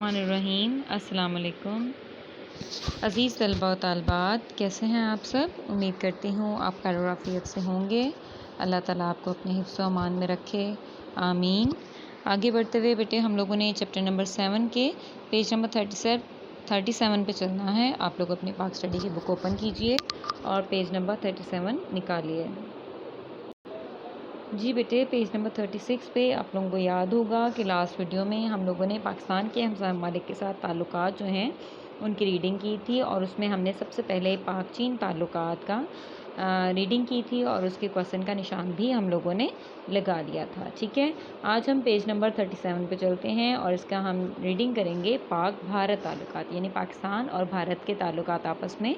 الرحیم السلام علیکم عزیز طلباء و طالبات، کیسے ہیں آپ سب؟ امید کرتی ہوں آپ خیر و عافیت سے ہوں گے۔ اللہ تعالیٰ آپ کو اپنے حفظ و امان میں رکھے، آمین۔ آگے بڑھتے ہوئے بیٹے ہم لوگوں نے چیپٹر نمبر 7 کے پیج نمبر 37 پہ چلنا ہے۔ آپ لوگ اپنی پاک اسٹڈی کی بک اوپن کیجئے اور پیج نمبر 37 نکالیے۔ جی بیٹے، پیج نمبر 36 پہ آپ لوگوں کو یاد ہوگا کہ لاسٹ ویڈیو میں ہم لوگوں نے پاکستان کے ہمسایہ ممالک کے ساتھ تعلقات جو ہیں ان کی ریڈنگ کی تھی، اور اس میں ہم نے سب سے پہلے پاک چین تعلقات کا ریڈنگ کی تھی، اور اس کے کوسچن کا نشان بھی ہم لوگوں نے لگا لیا تھا۔ ٹھیک ہے، آج ہم پیج نمبر 37 پہ چلتے ہیں اور اس کا ہم ریڈنگ کریں گے پاک بھارت تعلقات، یعنی پاکستان اور بھارت کے تعلقات آپس میں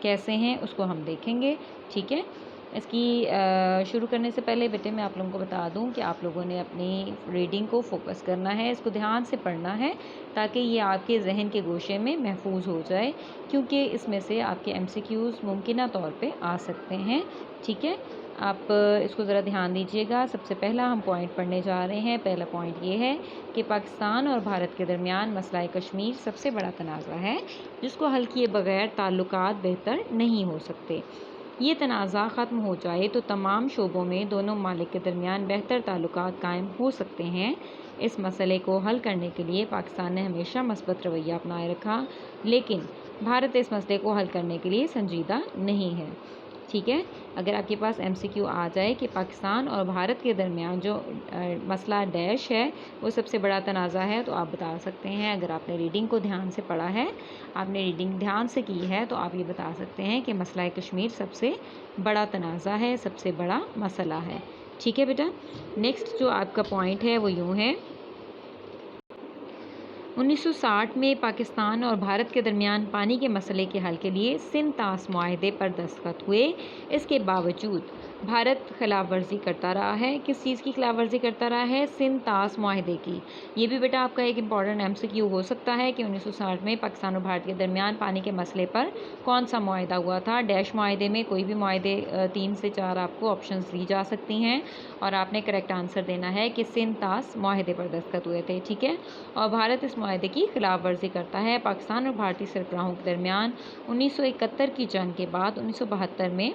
کیسے ہیں اس کو ہم دیکھیں گے۔ ٹھیک ہے، اس کی شروع کرنے سے پہلے بیٹے میں آپ لوگوں کو بتا دوں کہ آپ لوگوں نے اپنی ریڈنگ کو فوکس کرنا ہے، اس کو دھیان سے پڑھنا ہے تاکہ یہ آپ کے ذہن کے گوشے میں محفوظ ہو جائے، کیونکہ اس میں سے آپ کے MCQs ممکنہ طور پہ آ سکتے ہیں۔ ٹھیک ہے، آپ اس کو ذرا دھیان دیجیے گا۔ سب سے پہلا ہم پوائنٹ پڑھنے جا رہے ہیں۔ پہلا پوائنٹ یہ ہے کہ پاکستان اور بھارت کے درمیان مسئلہ کشمیر سب سے بڑا تنازع ہے، جس کو حل کیے بغیر تعلقات بہتر نہیں ہو سکتے۔ یہ تنازع ختم ہو جائے تو تمام شعبوں میں دونوں ممالک کے درمیان بہتر تعلقات قائم ہو سکتے ہیں۔ اس مسئلے کو حل کرنے کے لیے پاکستان نے ہمیشہ مثبت رویہ اپنائے رکھا، لیکن بھارت اس مسئلے کو حل کرنے کے لیے سنجیدہ نہیں ہے۔ ٹھیک ہے، اگر آپ کے پاس MCQ آ جائے کہ پاکستان اور بھارت کے درمیان جو مسئلہ ڈیش ہے وہ سب سے بڑا تنازع ہے، تو آپ بتا سکتے ہیں، اگر آپ نے ریڈنگ کو دھیان سے پڑھا ہے، آپ نے ریڈنگ دھیان سے کی ہے، تو آپ یہ بتا سکتے ہیں کہ مسئلہ کشمیر سب سے بڑا تنازع ہے، سب سے بڑا مسئلہ ہے۔ ٹھیک ہے بیٹا، نیکسٹ جو آپ کا پوائنٹ ہے وہ یوں ہے، 1960 میں پاکستان اور بھارت کے درمیان پانی کے مسئلے کے حل کے لیے سندھ طاس معاہدے پر دستخط ہوئے۔ اس کے باوجود بھارت خلاف ورزی کرتا رہا ہے۔ کس چیز کی خلاف ورزی کرتا رہا ہے؟ سندھ طاس معاہدے کی۔ یہ بھی بیٹا آپ کا ایک امپورٹنٹ MCQ ہو سکتا ہے کہ 1960 میں پاکستان اور بھارت کے درمیان پانی کے مسئلے پر کون سا معاہدہ ہوا تھا؟ ڈیش معاہدے میں کوئی بھی معاہدے 3 سے 4 آپ کو آپشنز دی جا سکتی ہیں، اور آپ نے کریکٹ آنسر دینا ہے کہ سندھ طاس معاہدے پر دستخط ہوئے تھے۔ ٹھیک ہے، اور بھارت اس معاہدے کی خلاف ورزی کرتا ہے۔ پاکستان اور بھارتی سربراہوں کے درمیان 1971 کی جنگ کے بعد 1972 میں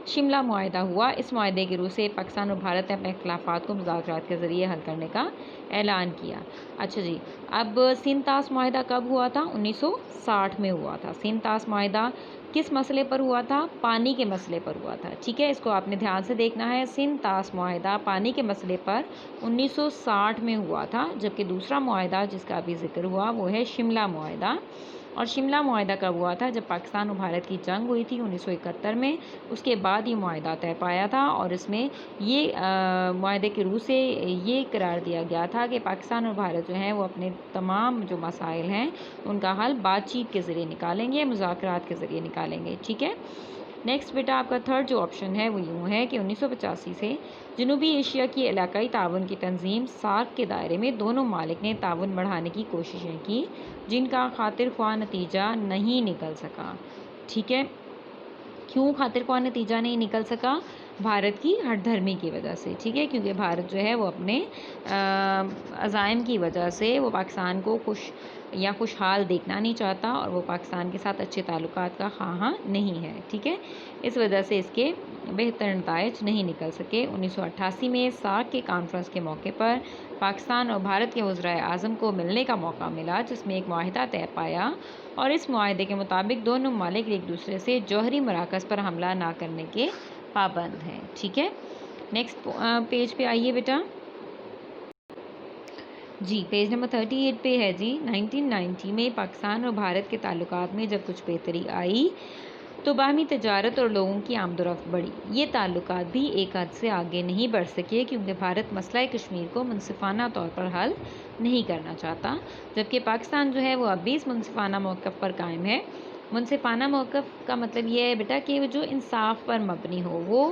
شملہ معاہدہ ہوا۔ اس معاہدے کے روح سے پاکستان اور بھارت نے اپنے اختلافات کو مذاکرات کے ذریعے حل کرنے کا اعلان کیا۔ اچھا جی، اب سندھ طاس معاہدہ کب ہوا تھا؟ 1960 میں ہوا تھا۔ سندھ طاس معاہدہ کس مسئلے پر ہوا تھا؟ پانی کے مسئلے پر ہوا تھا۔ ٹھیک ہے، اس کو آپ نے دھیان سے دیکھنا ہے۔ سندھ طاس معاہدہ پانی کے مسئلے پر 1960 میں ہوا تھا، جبکہ دوسرا معاہدہ جس کا ابھی ذکر ہوا وہ ہے شملہ معاہدہ۔ اور شملہ معاہدہ کب ہوا تھا؟ جب پاکستان اور بھارت کی جنگ ہوئی تھی 1971 میں، اس کے بعد یہ معاہدہ طے پایا تھا، اور اس میں یہ معاہدے کے روح سے یہ قرار دیا گیا تھا کہ پاکستان اور بھارت جو ہیں وہ اپنے تمام جو مسائل ہیں ان کا حل بات چیت کے ذریعے نکالیں گے، مذاکرات کے ذریعے نکالیں گے۔ ٹھیک ہے، نیکسٹ بیٹا آپ کا تھرڈ جو آپشن ہے وہ یوں ہے کہ 1985 سے جنوبی ایشیا کی علاقائی تعاون کی تنظیم SAARC کے دائرے میں دونوں ممالک نے تعاون بڑھانے کی کوششیں کی، جن کا خاطر خواہ نتیجہ نہیں نکل سکا۔ ٹھیک ہے، کیوں خاطر خواہ نتیجہ نہیں نکل سکا؟ بھارت کی ہٹ دھرمی کی وجہ سے۔ ٹھیک ہے، کیونکہ بھارت جو ہے وہ اپنے عزائم کی وجہ سے وہ پاکستان کو خوشحال دیکھنا نہیں چاہتا، اور وہ پاکستان کے ساتھ اچھے تعلقات کا خواہاں نہیں ہے۔ ٹھیک ہے، اس وجہ سے اس کے بہتر نتائج نہیں نکل سکے۔ 1988 میں SAARC کے کانفرنس کے موقع پر پاکستان اور بھارت کے وزرائے اعظم کو ملنے کا موقع ملا، جس میں ایک معاہدہ طے پایا، اور اس معاہدے کے مطابق دونوں ممالک ایک دوسرے سے جوہری مراکز پر حملہ نہ کرنے کے پابند ہیں۔ ٹھیک ہے، نیکسٹ پیج پہ آئیے بیٹا۔ جی، پیج نمبر 38 پہ ہے جی، 1990 میں پاکستان اور بھارت کے تعلقات میں جب کچھ بہتری آئی تو باہمی تجارت اور لوگوں کی آمد و رفت بڑھی۔ یہ تعلقات بھی ایک حد سے آگے نہیں بڑھ سکے، کیونکہ بھارت مسئلہ کشمیر کو منصفانہ طور پر حل نہیں کرنا چاہتا، جبکہ پاکستان جو ہے وہ اب بھی اس منصفانہ موقف پر قائم ہے۔ منصفانہ موقف کا مطلب یہ ہے بیٹا کہ جو انصاف پر مبنی ہو، وہ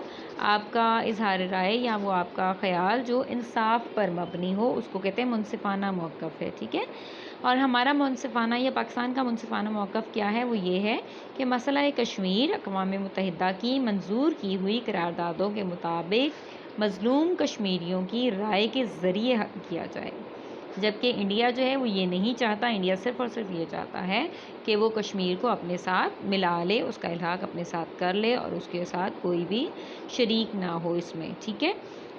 آپ کا اظہار رائے یا وہ آپ کا خیال جو انصاف پر مبنی ہو، اس کو کہتے ہیں منصفانہ موقف ہے۔ ٹھیک ہے، اور ہمارا منصفانہ یا پاکستان کا منصفانہ موقف کیا ہے؟ وہ یہ ہے کہ مسئلہ کشمیر اقوام متحدہ کی منظور کی ہوئی قراردادوں کے مطابق مظلوم کشمیریوں کی رائے کے ذریعے حل کیا جائے۔ جبکہ انڈیا جو ہے وہ یہ نہیں چاہتا، انڈیا صرف اور صرف یہ چاہتا ہے کہ وہ کشمیر کو اپنے ساتھ ملا لے، اس کا الحاق اپنے ساتھ کر لے اور اس کے ساتھ کوئی بھی شریک نہ ہو اس میں، ٹھیک ہے۔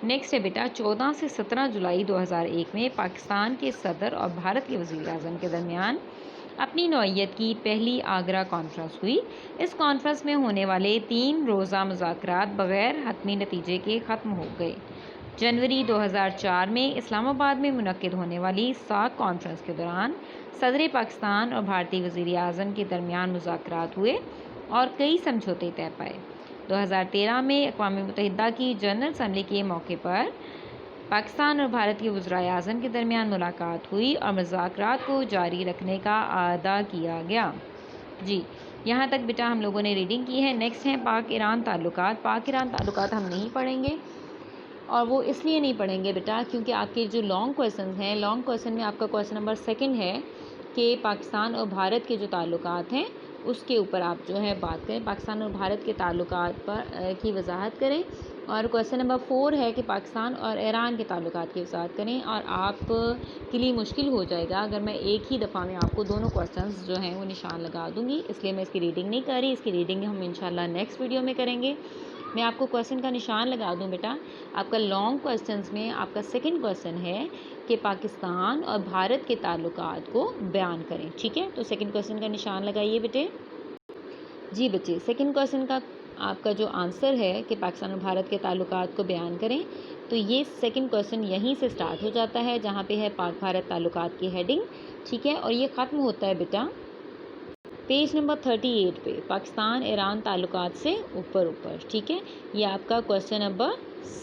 نیکسٹ ہے بیٹا 14 سے 17 جولائی 2001 میں پاکستان کے صدر اور بھارت کے وزیر اعظم کے درمیان اپنی نوعیت کی پہلی آگرہ کانفرنس ہوئی۔ اس کانفرنس میں ہونے والے 3 روزہ مذاکرات بغیر حتمی نتیجے کے ختم ہو گئے۔ جنوری 2004 میں اسلام آباد میں منعقد ہونے والی ساک کانفرنس کے دوران صدر پاکستان اور بھارتی وزیر اعظم کے درمیان مذاکرات ہوئے اور کئی سمجھوتے طے پائے۔ 2013 میں اقوام متحدہ کی جنرل اسمبلی کے موقع پر پاکستان اور بھارت کے وزرائے اعظم کے درمیان ملاقات ہوئی اور مذاکرات کو جاری رکھنے کا اعادہ کیا گیا۔ جی یہاں تک بیٹا ہم لوگوں نے ریڈنگ کی ہے۔ نیکسٹ ہیں پاک ایران تعلقات۔ پاک ایران تعلقات ہم نہیں پڑھیں گے، اور وہ اس لیے نہیں پڑھیں گے بیٹا کیونکہ آپ کے جو لانگ کویسچنز ہیں، لانگ کویسچن میں آپ کا کویسچن نمبر 2 ہے کہ پاکستان اور بھارت کے جو تعلقات ہیں اس کے اوپر آپ جو ہے بات کریں، پاکستان اور بھارت کے تعلقات پر کی وضاحت کریں، اور کویسچن نمبر 4 ہے کہ پاکستان اور ایران کے تعلقات کی وضاحت کریں۔ اور آپ کے لیے مشکل ہو جائے گا اگر میں ایک ہی دفعہ میں آپ کو دونوں کویسچنز جو ہیں وہ نشان لگا دوں گی، اس لیے میں اس کی ریڈنگ نہیں کر رہی، اس کی ریڈنگ ہم انشاءاللہ نیکسٹ ویڈیو میں کریں گے۔ میں آپ کو کویسچن کا نشان لگا دوں بیٹا، آپ کا لانگ کویسچنز میں آپ کا 2nd کویسچن ہے کہ پاکستان اور بھارت کے تعلقات کو بیان کریں، ٹھیک ہے۔ تو 2nd کویسچن کا نشان لگائیے بیٹے۔ جی بچے 2nd کویسچن کا آپ کا جو آنسر ہے کہ پاکستان اور بھارت کے تعلقات کو بیان کریں، تو یہ 2nd کویسچن یہیں سے سٹارٹ ہو جاتا ہے جہاں پہ ہے پاک بھارت تعلقات کی ہیڈنگ، ٹھیک ہے، اور یہ ختم ہوتا ہے بیٹا پیج نمبر 38 پہ پاکستان ایران تعلقات سے اوپر، ٹھیک ہے۔ یہ آپ کا کویسچن نمبر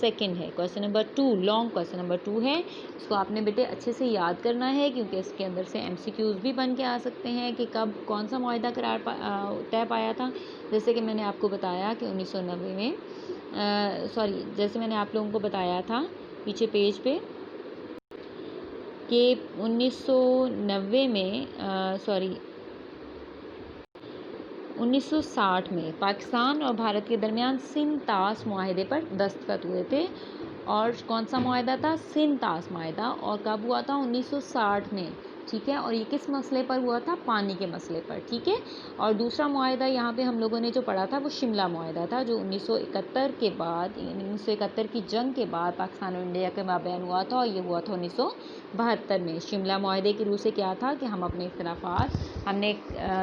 2 ہے، question number 2 long question number 2 ہے، اس کو آپ نے بیٹے اچھے سے یاد کرنا ہے کیونکہ اس کے اندر سے MCQs بھی بن کے آ سکتے ہیں کہ کب کون سا معاہدہ طے پایا تھا۔ جیسے کہ میں نے آپ کو بتایا کہ 1990 میں جیسے میں نے آپ لوگوں کو بتایا تھا پیچھے پیج پہ کہ 1990 میں 1960 میں پاکستان اور بھارت کے درمیان سندھ طاس معاہدے پر دستخط ہوئے تھے، اور کون سا معاہدہ تھا؟ سندھ طاس معاہدہ، اور کب ہوا تھا؟ 1960 میں، ٹھیک ہے، اور یہ کس مسئلے پر ہوا تھا؟ پانی کے مسئلے پر، ٹھیک ہے۔ اور دوسرا معاہدہ یہاں پہ ہم لوگوں نے جو پڑھا تھا وہ شملہ معاہدہ تھا، جو 1971 کے بعد 1971 کی جنگ کے بعد پاکستان اور انڈیا کے مابین ہوا تھا، اور یہ ہوا تھا 1972 میں۔ شملہ معاہدے کی روح سے کیا تھا کہ ہم اپنے اختلافات، ہم نے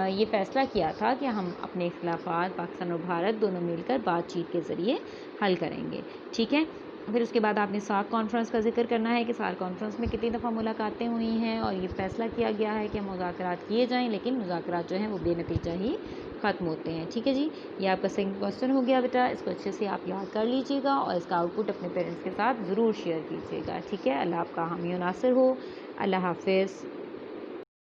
یہ فیصلہ کیا تھا کہ ہم اپنے اختلافات پاکستان اور بھارت دونوں مل کر بات چیت کے ذریعے حل کریں گے، ٹھیک ہے۔ پھر اس کے بعد آپ نے ساک کانفرنس کا ذکر کرنا ہے کہ ساک کانفرنس میں کتنی دفعہ ملاقاتیں ہوئی ہیں، اور یہ فیصلہ کیا گیا ہے کہ مذاکرات کیے جائیں، لیکن مذاکرات جو ہیں وہ بے نتیجہ ہی ختم ہوتے ہیں، ٹھیک ہے جی۔ یہ آپ کا 2nd کویسچن ہو گیا بیٹا، اس کو اچھے سے آپ یاد کر لیجیے گا اور اس کا آؤٹ پٹ اپنے پیرنٹس کے ساتھ ضرور شیئر کیجیے گا، ٹھیک ہے۔ اللہ آپ کا حامی و ناصر ہو، اللہ حافظ۔